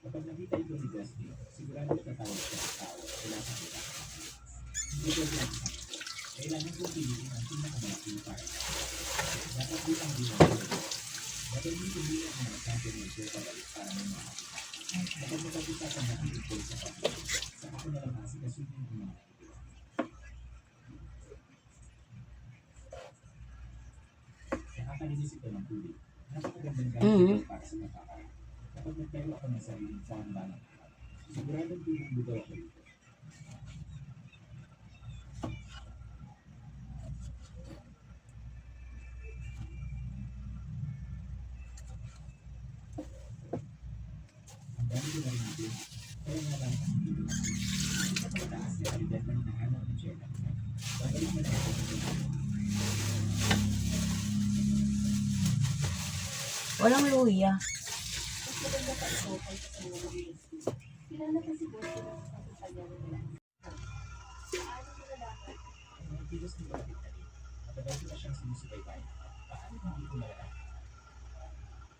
Kapag nakita ito ni Dusty, sigurado tatawag siya sa tao wala sa kita. Hindi ko siya isang ito. Kailangan kong piliin ang pinakamalaking para. Dapat din ang ginagawa. Dapat din piliin ang nagsabi ng ito pabalik para may makakita. Kapag napag-usapan natin ito sa pagkakas, saka ko nalang asikasuhin ang mga ito. Nakakalinis ito ng tubig. Napakagandang gamit para sa nakakain. Kapag nagtayo ako ng sariling farm ba ng araw, siguradong tulong budaw ako dito. Ang dami ko na rin ito. Kaya nga lang ang hindi natin. Sa pagtaas na kalidad na hinahanap ng Chela. Babalik na lang ako ng ito. Walang luya. Mas maganda pa ito kaysa sa mga mabilis. Kilala kasi boss ko lang sa kumpanya nila. Paano mo nalaman? Ang mga kilos ng malapit na rin. Matagal ko na siyang sinusubaybay. Paano hindi ko malalaman?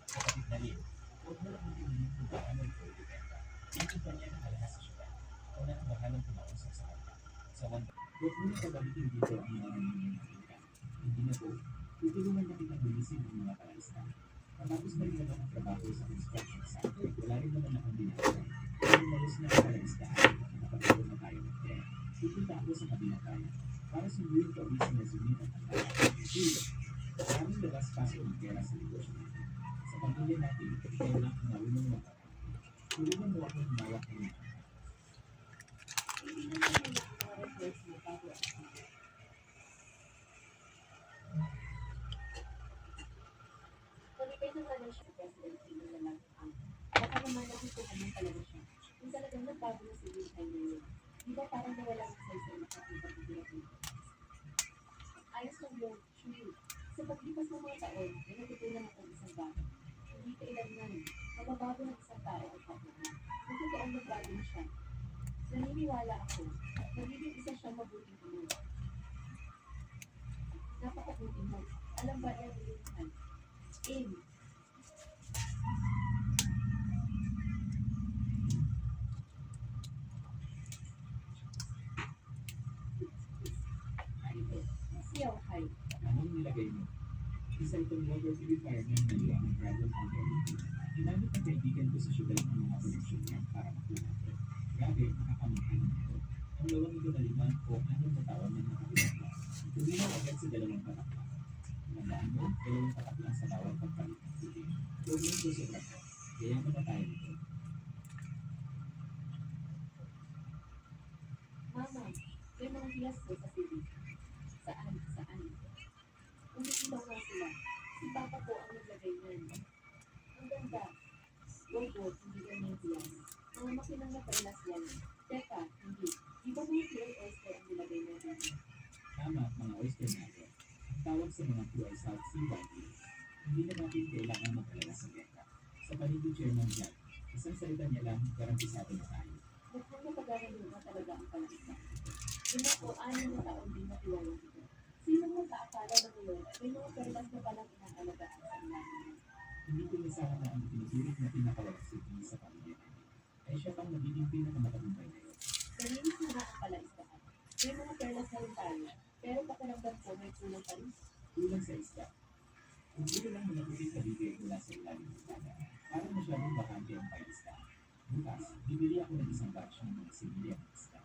Kapatid na rin. Huwag mo lang hindi kung paano ito ibibenta. Ang kumpanya ng alahas sa syudad. Ako na ang bahalang kumausap sa kanya. Sa wanda. Huwag mo nang pabalikin dito ang mga nangyayari. Hindi na po. Tutulungan na kitang bilisin ang mga palista. Matapos na rin naman ang trabaho sa construction site. Wala rin naman akong ginagawa. Kaya umalis na ang palaistaan. Nakapagod na tayo ng tren. Pupunta ako sa kabinatayan. Para sunduin ko ang na sumit ang handa. Maraming labas-pasok ng pera sa negosyo natin. Sa pamilya natin, kailangan ang marunong matapang. Tulungan mo akong humawak ng mga. Hindi na naman mga request mo bago ako. Pagkakay na pala siya President Pino na lang ang baka naman nakikuha mo talaga siya. Kung talagang nagbago na si Wilhelm ngayon, di ba parang nawala ang sa nakakita ko pinag ayos lang yun, sure. Sa paglipas ng mga taon, may natutunan akong isang bagay. Hindi kailangan mababago ng isang tao ang kapwa mo. Kung totoong nagbago na siya, naniniwala ako, magiging isa siyang mabuting ino. Napakabuti mo. Alam ba niya Wilhelm? Amy. Ito, Siyaw, hi. anong nilagay mo? Isa itong water purifier ng naliwa ng Dragon Authority. Ginamit ng kaibigan ko sa syudad ng mga koneksyon niya para makuha ito. Grabe, nakakamangha naman ito. Ang lawang ito na 5 o 6 na taon na nakabilang. Tumilaw agad sa 2 patak. Tandaan mo, 2 patak lang sa bawat pagpalit ng tubig. Tuloy ko sa braso. Yayaman na tayo nito. Mama, may mga hiyas ko sa TV. Saan? Saan? Umiilaw nga sila. Si Papa po ang naglagay niyan. Ang ganda. Robot, hindi ganyan hiyas. Mga makinang na perlas yan. Teka, hindi. Di ba mga pure oyster ang nilagay natin? Tama, mga oyster natin. Ang tawag sa mga ito ay South Sea Whitefish. Hindi na natin kailangan mag-alala sa benta. Sa paligid Chairman Jack, isang salita niya lang, garantisado na tayo. Mukhang napag-aralo na talaga ang palisa. Yun ako, 6 na taon din natiwala dito. Sino mo kaakala na ngayon, may mga perlas na palang inaalagaan sa ilalim. Hindi ko nasahan na ang pinusulit na pinakawalagsig sa pamilya namin. Ay siya pang nagiging pinakamatagumpay ngayon. Nalinis na nga ang palaistahan. May mga perlas na rin tayo, pero pakiramdam ko may kulang pa rin. Kulang sa isda. Kung gusto lang managutin sa bibig mula sa ilalim ng dagat, parang masyadong bakante ang pailista. Bukas, bibili ako ng isang batch ng mga civilian isda.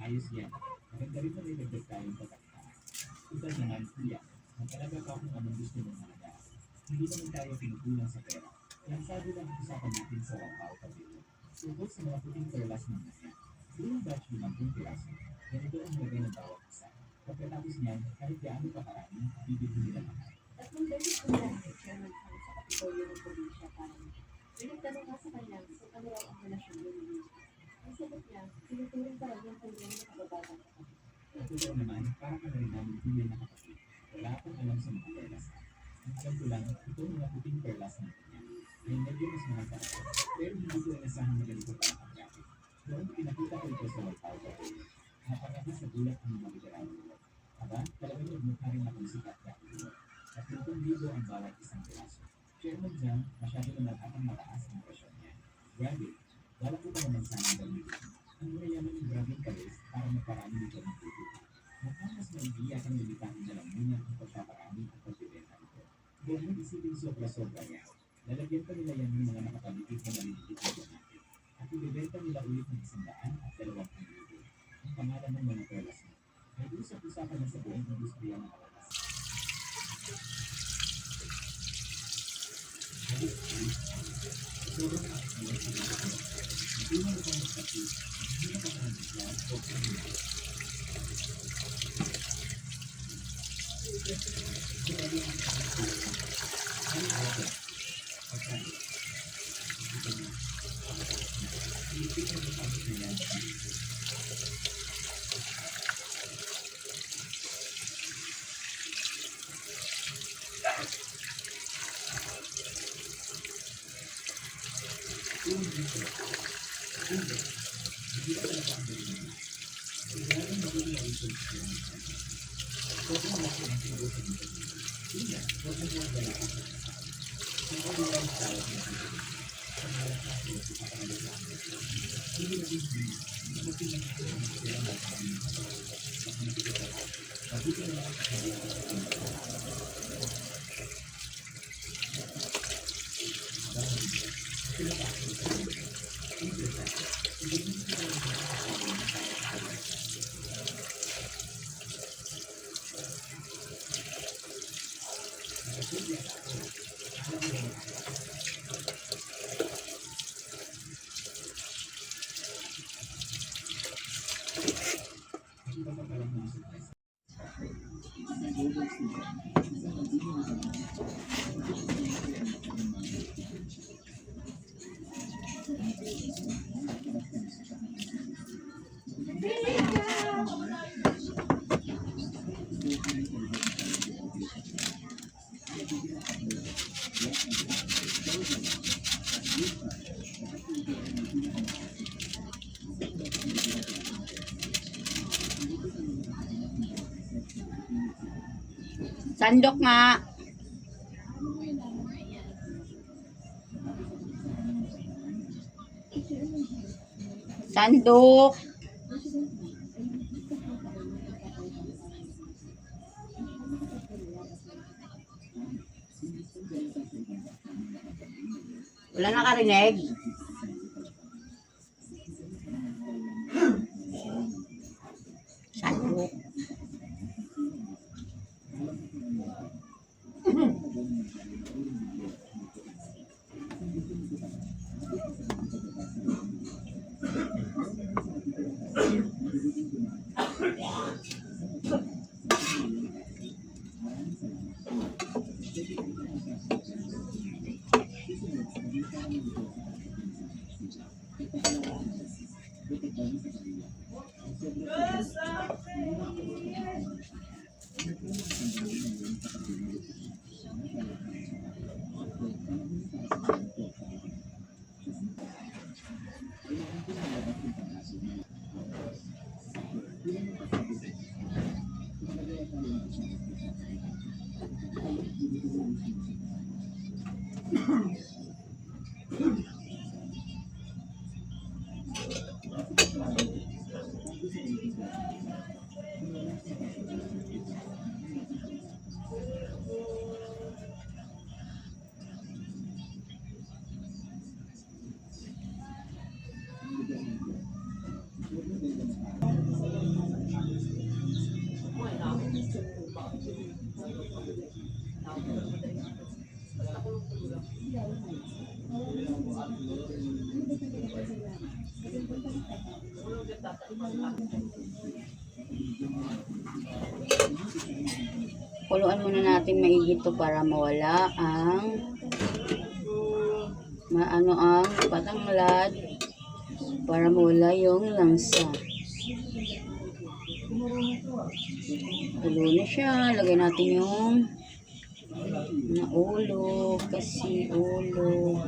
Ayos yan. Maganda rin na may dagdag tayong pagkakataas. Total naman, kuya, magkalaga pa kung anong gusto mong halaga. Hindi naman tayo pinukulang sa pera. Lansado lang ang usapan natin sa Wapao Pavilion. Tungkol sa mga puting perlas ng nasa. Buong batch 50 piraso. Ganito ang lagay ng bawat isa. Pagkatapos niyan, kahit gaano pa karami, bibili nila lahat. 3 beses ko na si Chairman Kang sa Kapitolyo ng probinsya para may nagtanong nga sa kanya kung ano raw ang relasyon niya ni Luigi. Ang sagot niya, tinuturing pa raw niyang kanyang nakababatang kapatid. Totoo naman, para ka na rin namin tunay na kapatid. Wala akong alam sa mga perlas. Ang alam ko lang, ito mga puting perlas na kanya. May medyo mas mahal pa ako. Pero hindi ko inasahan na ganito pa ang graphic. Noong pinakita ko ito sa Wapao Pavilion, napakati sa gulat ang mga veterano nila. Aba, talagang nagmukha rin akong sikat dati nila. At 30,000 ang bawat isang piraso. Chairman Jam, masyado na mataas ang presyon niya. Grabe, nito ng tubig. Mukhang mas maigi at ang limitahin na lang muna ang pagpaparami at pagbibenta nito. Huwag mong isipin sobra-sobra yan. Lalagyan pa nila yan ng mga nakapalitig na maliliit na gamit. At ibibenta nila ulit ng 100 at 200,000. Ang pangalan ng mga perlas mo. May usap-usapan na sa buong industriya ng alas. Sobrang nakakalimutan sa mga ito. Hindi mo ito magpapit. Hindi mo patahanap yan o kanina. Grabe ang nakakalimutan. Ano ang ito? Pagkali. Ito na. Hindi ko napapit na yan. Hindi ko. Hindi. Hindi ko talaga ang galing. Kailangan magiging ay ito sa mga kanina. Sobrang laki ang sinubukan nito. Hindi. Huwag mo huwag dalakan sa kasal. Kung ano lang ang tawag ng ito. Ang malakas ko sa kapangalagaan nito. Hindi na din hindi. Mabuti lang ito ang kailangan sa mga kasal. Baka nakikita ko. Mabuti na lang sa kanya. Sandok nga. Sandok. Wala nakarinig. Sandok. Kuluan muna natin maigi to para mawala ang ang patanglad, para mawala yung langsa. Tulo na siya. Lagay natin yung ulo, kasi ulo.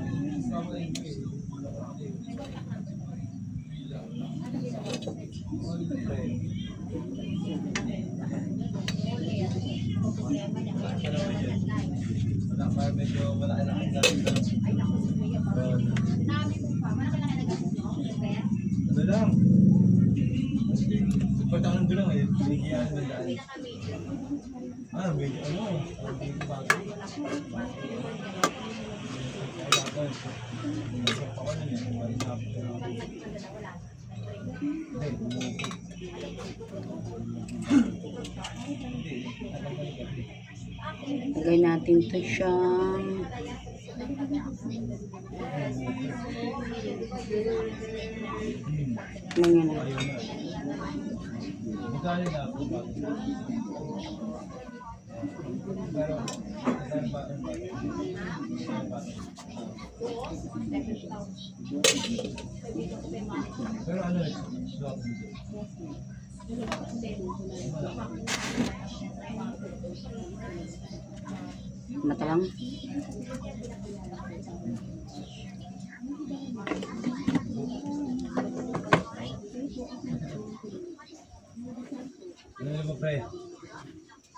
Medyo malaki na ang ano lang? Pagkatang lang eh. Binigyan ng daan. May ano? Dito bago. Kaya ako. Nasok ako na niya. Marinap. Lagay natin ito siyang ganyan na. Magkano na ako ba? Pero, saan ba? Pero ano eh? Swap dito. Mata lang. Ano ba pre?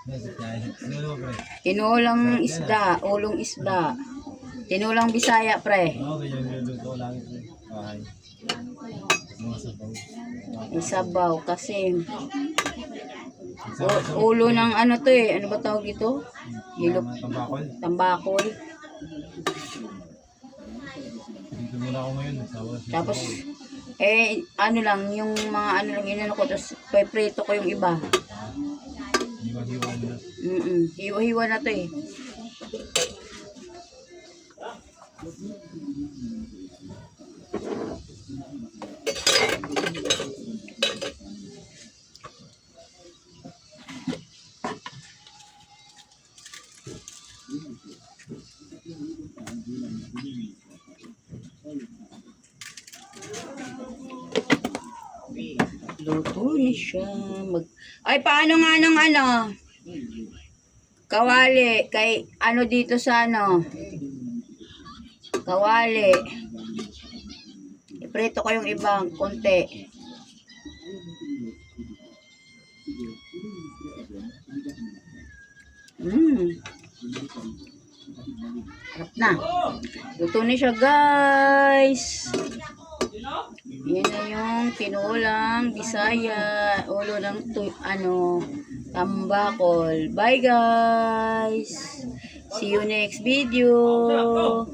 Ano ba pre? Tinulang isda, ulong isda. Tinulang Bisaya, pre. Oo, ganyan niluluto ko lang ito. Okay. Mga sabaw. Isabaw kasi ulo ng ano to eh. Ano ba tawag dito? Hilok, Mga tambakol. tambakol. Dito muna ako ngayon. Tapos, ano lang, yung mga ano lang inano ko, tapos prito ko yung iba. Hiwa-hiwa na. Hiwa-hiwa na to eh. Luto na siya. Ay, paano nga ng ano? Kawali. Kay ano dito sa ano? Kawali. Iprito ko yung ibang konti. Harap na. Luto na siya, guys. Yan na yung tinulang Bisaya, ulo ng tambakol. Bye guys! See you next video!